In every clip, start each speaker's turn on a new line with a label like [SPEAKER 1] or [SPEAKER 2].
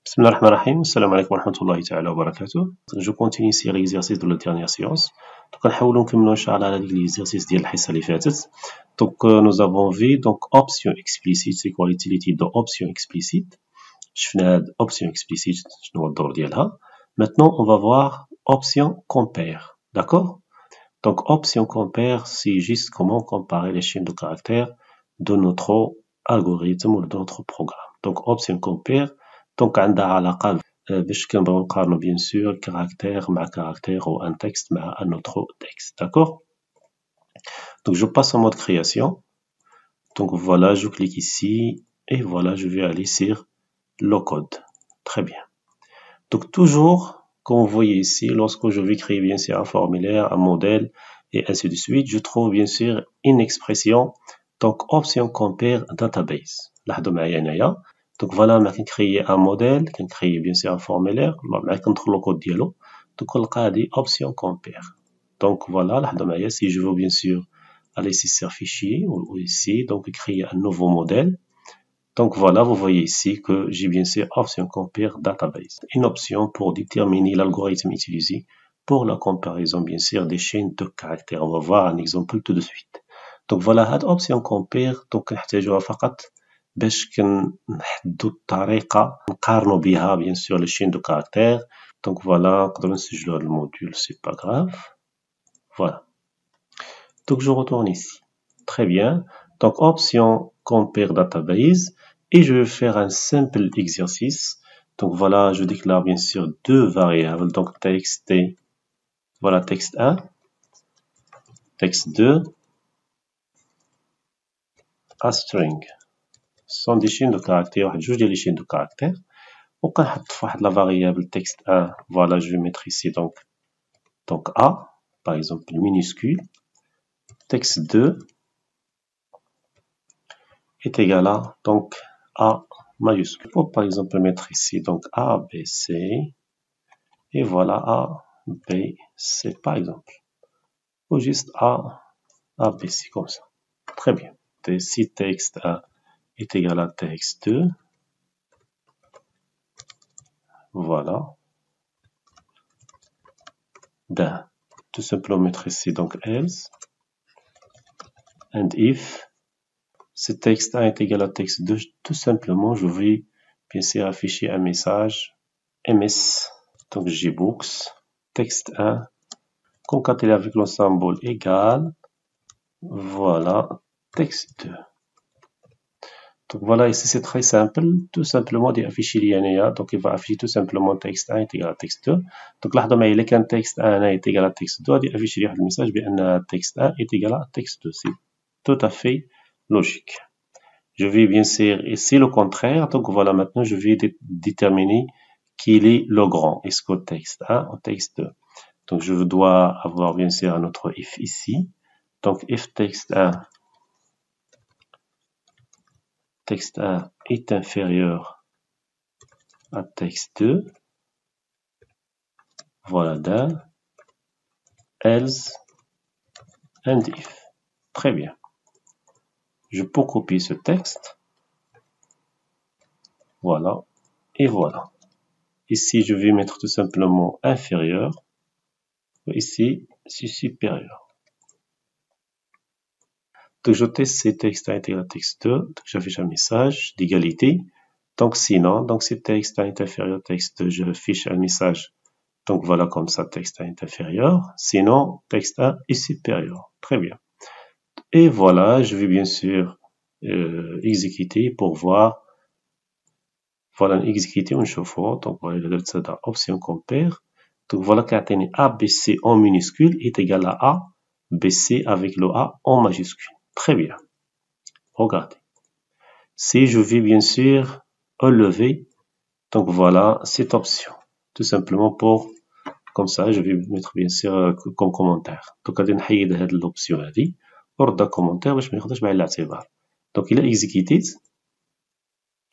[SPEAKER 1] Bismillah ar-Rahman ar-Rahim, assalamu alaikum wa rahmatullahi ta'ala wa barakatuh. Je continue ici l'exercice de la dernière séance. Donc, نحاولوا نكملوا إن شاء الله على l'exercice ديال الحصة اللي فاتت. Donc, nous avons vu donc option explicite, c'est quoi l'utilité de option explicite. شفنا هاد option explicite شنو هو الدور ديالها. Maintenant, on va voir option compare, d'accord? Donc, option compare, c'est juste comment comparer les chaînes de caractères de notre algorithme ou de notre programme. Donc, option compare, donc عندها علاقة باش كنبغيو نقارنو bien sûr caractère مع caractère ou un texte مع un autre texte, d'accord? Donc, je passe en mode création. Donc, voilà, je clique ici et voilà, je vais aller sur le code. Très bien. Donc, toujours, comme vous voyez ici, lorsque je vais créer bien sûr un formulaire, un modèle et ainsi de suite, je trouve bien sûr une expression. Donc, option compare database. لاحظوا معايا هنايا. Donc, voilà, on va créer un modèle, on va créer bien sûr un formulaire, on va contrôler le code dialogue. Donc, on va dire option compare. Donc, voilà, لاحظوا معايا, si je veux bien sûr aller ici sur fichier ou ici, donc créer un nouveau modèle. Donc voilà, vous voyez ici que j'ai bien sûr option compare database. Une option pour déterminer l'algorithme utilisé pour la comparaison bien sûr des chaînes de caractères. On va voir un exemple tout de suite. Donc voilà, cette option compare, donc نحتاجوها فقط باش كنحددو الطريقة نقارنو بها bien sûr les chaînes de caractères. Donc voilà, نقدرو نسجلو هذا الموديول, c'est pas grave. Voilà. Donc je retourne ici. Très bien. Donc option compare database et je vais faire un simple exercice. Donc voilà, je déclare bien sûr deux variables. Donc texte, voilà texte 1, texte 2, a string. Ce sont des chaînes de caractères, واحد جوج ديال les chaînes de caractères. وكنحط في واحد la variable texte 1. Voilà, je vais mettre ici donc a, par exemple minuscule. Texte 2 est égal à donc A majuscule. Pour par exemple mettre ici donc A, B, C et voilà A, B, C par exemple. Ou juste A, B, C comme ça. Très bien. Et si texte 1 est égal à texte 2, voilà. Then, tout simplement mettre ici donc else and if si texte 1 est égal à texte 2, tout simplement, je vais bien sûr afficher un message ms, donc gbooks, texte 1, concaténé avec le symbole égal, voilà, texte 2. Donc voilà, ici c'est très simple, tout simplement d'afficher l'INEA, donc il va afficher tout simplement texte 1 est égal à texte 2. Donc là, il y a texte 1 est égal à texte 2, il affiche le message que texte 1 est égal à texte 2. C'est tout à fait logique. Je vais bien sûr ici le contraire, donc voilà, maintenant je vais déterminer quel est le grand, est-ce que texte 1 ou texte 2. Donc je dois avoir bien sûr un autre if ici, donc if texte 1 est inférieur à texte 2, voilà then, else and if. Très bien. Je peux copier ce texte, voilà, et voilà. Ici je vais mettre tout simplement inférieur, ici c'est supérieur. Donc je teste ces textes 1 est égal à texte 2, donc j'affiche un message d'égalité. Donc sinon, donc si texte 1 est inférieur à texte 2, je affiche un message. Donc voilà comme ça, texte 1 est inférieur. Sinon, texte 1 est supérieur. Très bien. Et voilà, je vais bien sûr exécuter pour voir. Voilà, exécuter une fois. Donc voilà, le résultat option compare. Donc voilà qu'atteindre ABC en minuscule est égal à A, BC avec le A en majuscule. Très bien. Regardez. Si je vais bien sûr enlever, donc voilà cette option. Tout simplement pour, comme ça, je vais mettre bien sûr comme commentaire. Donc غادي نحيد هاد l'option هادي ورد commentaire باش ما ياخدهاش بعين الاعتبار. Donc il a exécuté.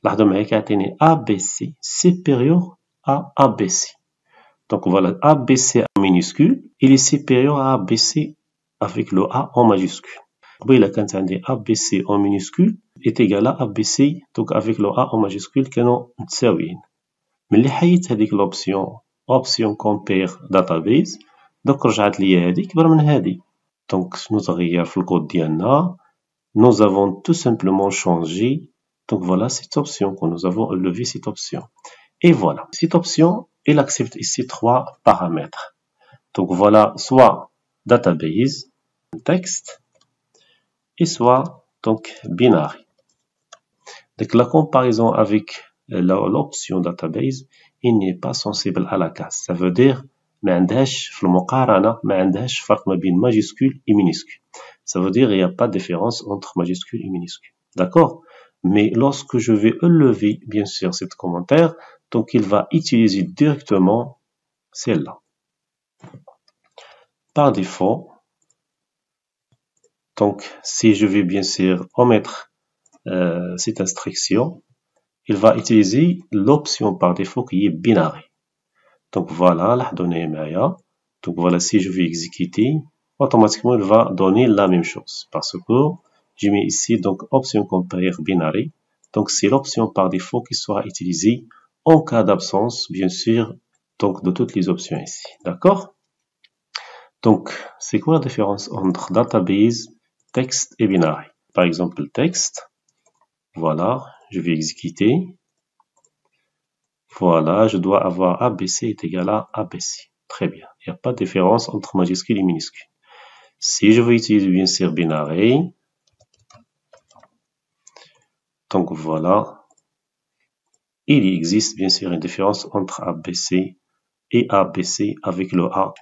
[SPEAKER 1] لاحظوا معايا كيعطيني ABC supérieur à ABC. Donc voilà, ABC en minuscule, il est supérieur à ABC avec le A en majuscule. قبيله كانت عندي ABC en minuscule est égal à ABC donc avec le A en majuscule كانوا متساويين. ملي حيدت هذيك l'option option compare database donc رجعت ليا هذه كبر من هذه. donc شنو تغير في الكود ديالنا؟ nous avons tout simplement changé donc voilà cette option que nous avons enlevé cette option. Et voilà, cette option, elle accepte ici 3 paramètres. Donc voilà, soit database, texte, et soit donc binary. Donc la comparaison avec l'option database, il n'est pas sensible à la casse. Ça veut dire ما عندهاش في المقارنة ما عندهاش فرق ما بين majuscule et minuscule. Ça veut dire il n'y a pas de différence entre majuscule et minuscule. D'accord? Mais lorsque je vais enlever bien sûr cet commentaire, donc il va utiliser directement celle-là. Par défaut, donc si je vais bien sûr omettre cette instruction, il va utiliser l'option par défaut qui est binary. Donc voilà, la donnée Maya. Donc voilà, si je vais exécuter, automatiquement il va donner la même chose parce que je mets ici donc option compare binary. Donc c'est l'option par défaut qui sera utilisée en cas d'absence, bien sûr, donc de toutes les options ici. D'accord? Donc, c'est quoi la différence entre database, texte et binary? Par exemple, texte. Voilà, je vais exécuter. Voilà, je dois avoir ABC est égal à ABC. Très bien. Il n'y a pas de différence entre majuscule et minuscule. Si je veux utiliser bien sûr binary, donc voilà, il existe bien sûr une différence entre ABC et ABC avec le A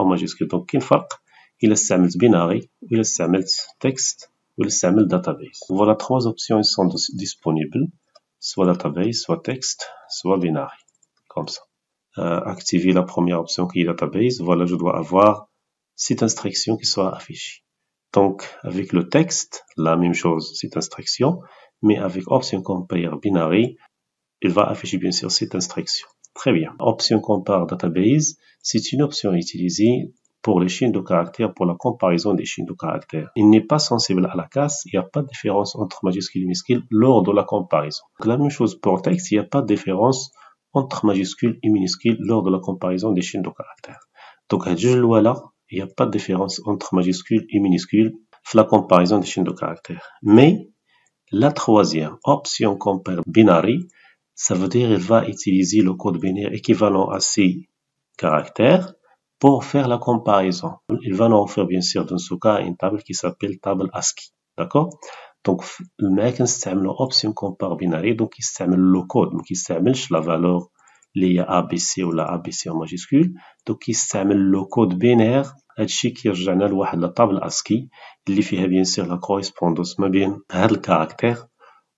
[SPEAKER 1] en majuscule. Donc كاين فرق إلا استعملت binary وإلا استعملت text وإلا استعملت database. Voilà, 3 options sont disponibles, soit database, soit texte, soit binary, comme ça. Activer la première option qui est database. Voilà, je dois avoir cette instruction qui soit affichée. Donc avec le texte, la même chose, cette instruction, mais avec option compare binary, il va afficher bien sûr cette instruction. Très bien. Option compare database, c'est une option utilisée pour les chaînes de caractères, pour la comparaison des chaînes de caractères. Il n'est pas sensible à la casse, il n'y a pas de différence entre majuscule et minuscule lors de la comparaison. Donc, la même chose pour texte, il n'y a pas de différence entre majuscule et minuscule lors de la comparaison des chaînes de caractères. Donc, à là, il n'y a pas de différence entre majuscule et minuscule dans la comparaison des chaînes de caractères. Mais la troisième option compare binary, ça veut dire qu'il va utiliser le code binaire équivalent à ces caractères pour faire la comparaison. Il va nous offrir bien sûr dans ce cas une table qui s'appelle table ASCII. D'accord? Donc, le كنستعملوا option compare binary, donc يستعمل le code, ما كيستعملش la valeur اللي هي ABC ولا ABC en majuscule, donc يستعمل le code binaire. هادشي كيرجعنا لواحد لا table ASCII اللي فيها bien sûr la correspondance ما بين هاد الكاركتير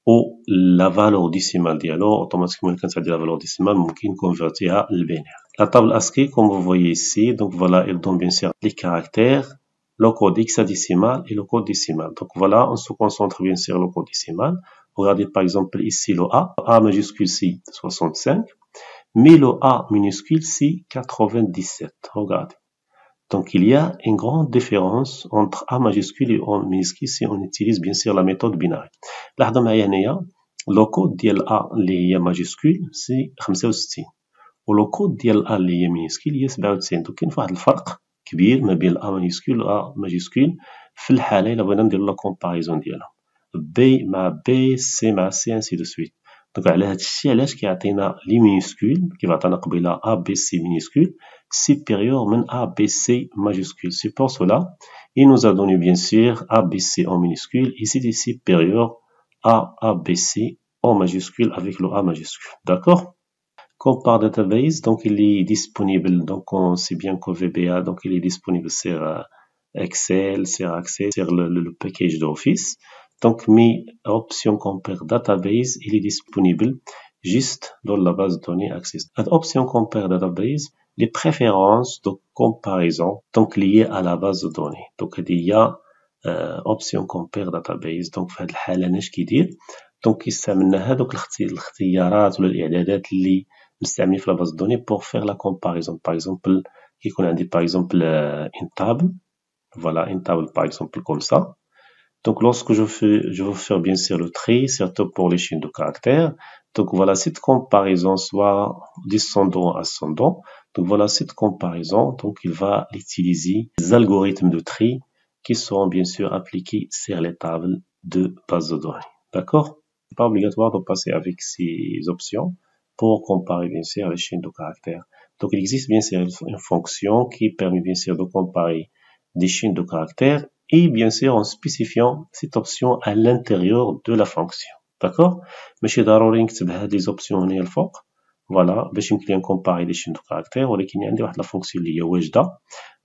[SPEAKER 1] ou la valeur décimale ديالو. automatiquement quand ça dit la valeur décimale ممكن convertir للبينير. La table ASCII, comme vous voyez ici, donc voilà, elle donne bien sûr les caractères, le code hexadécimal et le code décimal. Donc voilà, on se concentre bien sur le code décimal. Regardez par exemple ici le A majuscule c'est 65, mais le A minuscule c'est 97. Regardez. Donc il y a une grande différence entre A majuscule et A minuscule si on utilise bien sûr la méthode binaire. لاحظوا معايا هنايا le code ديال A اللي هي majuscule c'est 65 ولو كود ديال A اللي هي minuscule هي 97. donc كاين واحد الفرق كبير ما بين A minuscule و A majuscule في الحالة إلا بغينا نديرو لا كومباريزون ديالهم B مع B C مع C ainsi de suite. donc على هاد الشي علاش كيعطينا لي minuscule كيف عطانا قبيلة A B C minuscule supérieur من A B C majuscule. C'est pour cela il nous a donné bien sûr A B C en minuscule et c'est supérieur à A B C en majuscule avec le A majuscule. D'accord? Compare database, donc il est disponible, donc on sait bien qu'au VBA, donc il est disponible sur Excel, sur Access, sur le package d'Office. Donc mes option compare database, il est disponible juste dans la base de données Access. Option compare database, les préférences de comparaison, donc liées à la base de données. Donc il y a option compare database. donc في هذه الحالة اش كيدير؟ donc يستعملنا هذوك الاختيارات ولا الإعدادات اللي مستعملين في la base de données pour faire la comparaison. par exemple كيكون عندي par exemple une table, voilà une table par exemple comme ça, Donc, lorsque je veux faire bien sûr le tri, surtout pour les chaînes de caractères. Donc, voilà cette comparaison, soit descendant, ascendant. Donc, voilà cette comparaison. Donc, il va utiliser les algorithmes de tri qui seront bien sûr appliqués sur les tables de base de données. D'accord? C'est pas obligatoire de passer avec ces options pour comparer bien sûr les chaînes de caractères. Donc, il existe bien sûr une fonction qui permet bien sûr de comparer des chaînes de caractères et bien sûr en spécifiant cette option à l'intérieur de la fonction. D'accord? ماشي ضروري نكتب هاد لي زوبسيون هنا الفوق فوالا باش يمكن لي نكومباري لي شين دو كاركتير ولكن عندي واحد لا فونكسيون اللي هي واجده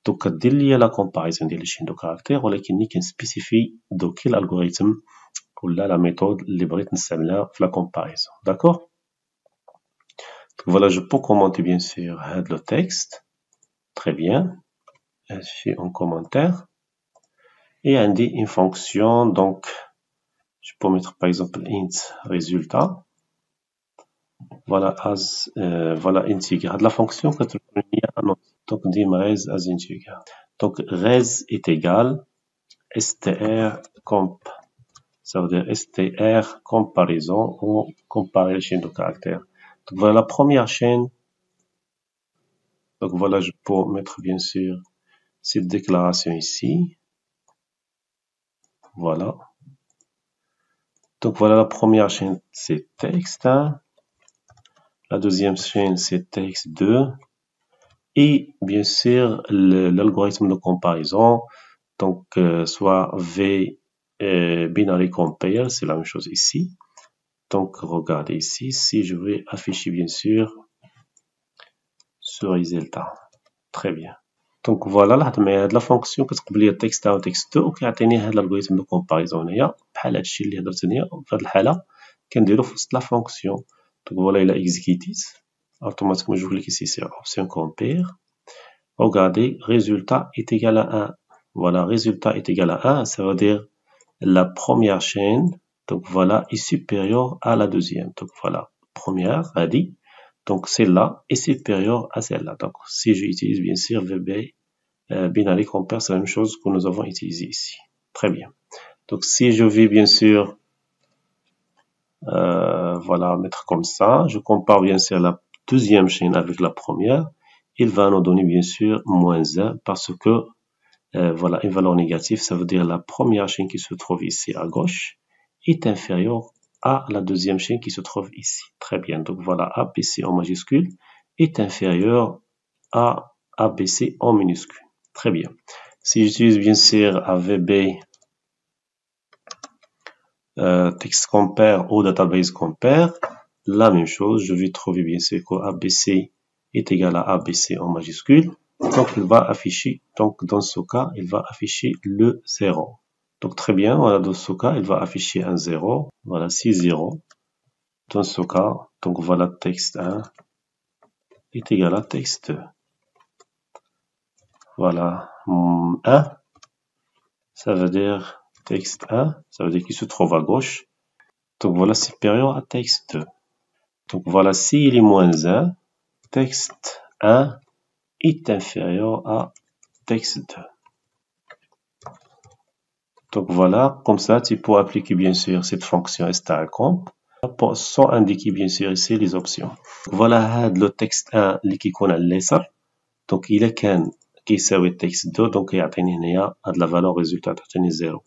[SPEAKER 1] دوك كدير ليا لا كومباريزون ديال لي شين دو كاركتير ولكني كنسبيسيفي دوك الالغوريثم ولا لا ميثود اللي بغيت نستعملها في لا كومباريزون داكور voilà je peux commenter bien sûr هاد le texte très bien je fais un commentaire et عندي une fonction donc je peux mettre par exemple int résultat voilà as voilà integer هاد la fonction كتكون هي donc ديما res as integer donc res est égal str comp ça veut dire str comparaison ou comparer les chaînes de caractères donc voilà la première chaîne donc voilà je peux mettre bien sûr cette déclaration ici voilà donc voilà la première chaîne c'est texte 1 la deuxième chaîne c'est texte 2 et bien sûr l'algorithme de comparaison donc soit V binary compare c'est la même chose ici donc regardez ici si je vais afficher bien sûr ce résultat très bien donc voilà لاحظ معايا هاد لا فونكسيون كتقبل لي التكست 1 و تكست 2 وكيعطيني هاد الالغوريثم دو كومباريزون هنايا بحال هادشي اللي هضرت هنايا في هاد الحاله كنديرو في وسط لا فونكسيون donc voilà il a exécuté automatiquement je clique ici sur option compare regardez résultat est égal à 1 voilà résultat est égal à 1 ça veut dire la première chaîne donc voilà est supérieure à la deuxième donc voilà première هادي donc celle-là est supérieure à celle-là donc si j'utilise bien sûr VB binary compare c'est la même chose que nous avons utilisé ici très bien donc si je vais bien sûr voilà mettre comme ça je compare bien sûr la deuxième chaîne avec la première il va nous donner bien sûr -1 parce que voilà une valeur négative ça veut dire la première chaîne qui se trouve ici à gauche est inférieure à la deuxième chaîne qui se trouve ici très bien donc voilà ABC en majuscule est inférieur à ABC en minuscule très bien si j'utilise bien sûr AVB text compare ou database compare la même chose je vais trouver bien sûr que ABC est égal à ABC en majuscule donc il va afficher donc dans ce cas il va afficher le 0 donc très bien voilà dans ce cas il va afficher un 0 voilà 6 0 dans ce cas donc voilà texte 1 est égal à texte 2 voilà 1 ça veut dire texte 1 ça veut dire qu'il se trouve à gauche donc voilà supérieur à texte 2 donc voilà s'il est -1 texte 1 est inférieur à texte 2 donc voilà comme ça tu peux appliquer bien sûr cette fonction strcomp sans indiquer bien sûr ici les options voilà le texte 1 اللي كيكون على اليسار donc إلا كان كيساوي texte 2 donc يعطيني هنايا هاد la valeur résultat تعطيني 0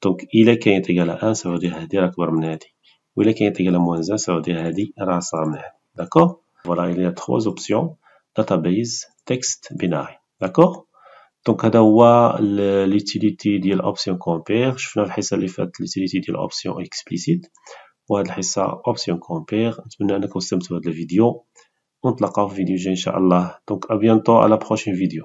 [SPEAKER 1] donc إلا كان égal à 1 ça veut dire هادي راه أكبر من هادي وإلا كان égal à -1 ça veut dire هادي راه أصغر من هادي d'accord voilà il y a 3 options database texte binary d'accord donc هذا هو l'utilité ديال option compare شفنا الحصة اللي فاتت l'utilité ديال option explicit وهاد الحصة option compare نتمنى أنكم استمتعوا بهذا الفيديو ونتلاقاو في فيديو جاي إن شاء الله donc à bientôt à la prochaine vidéo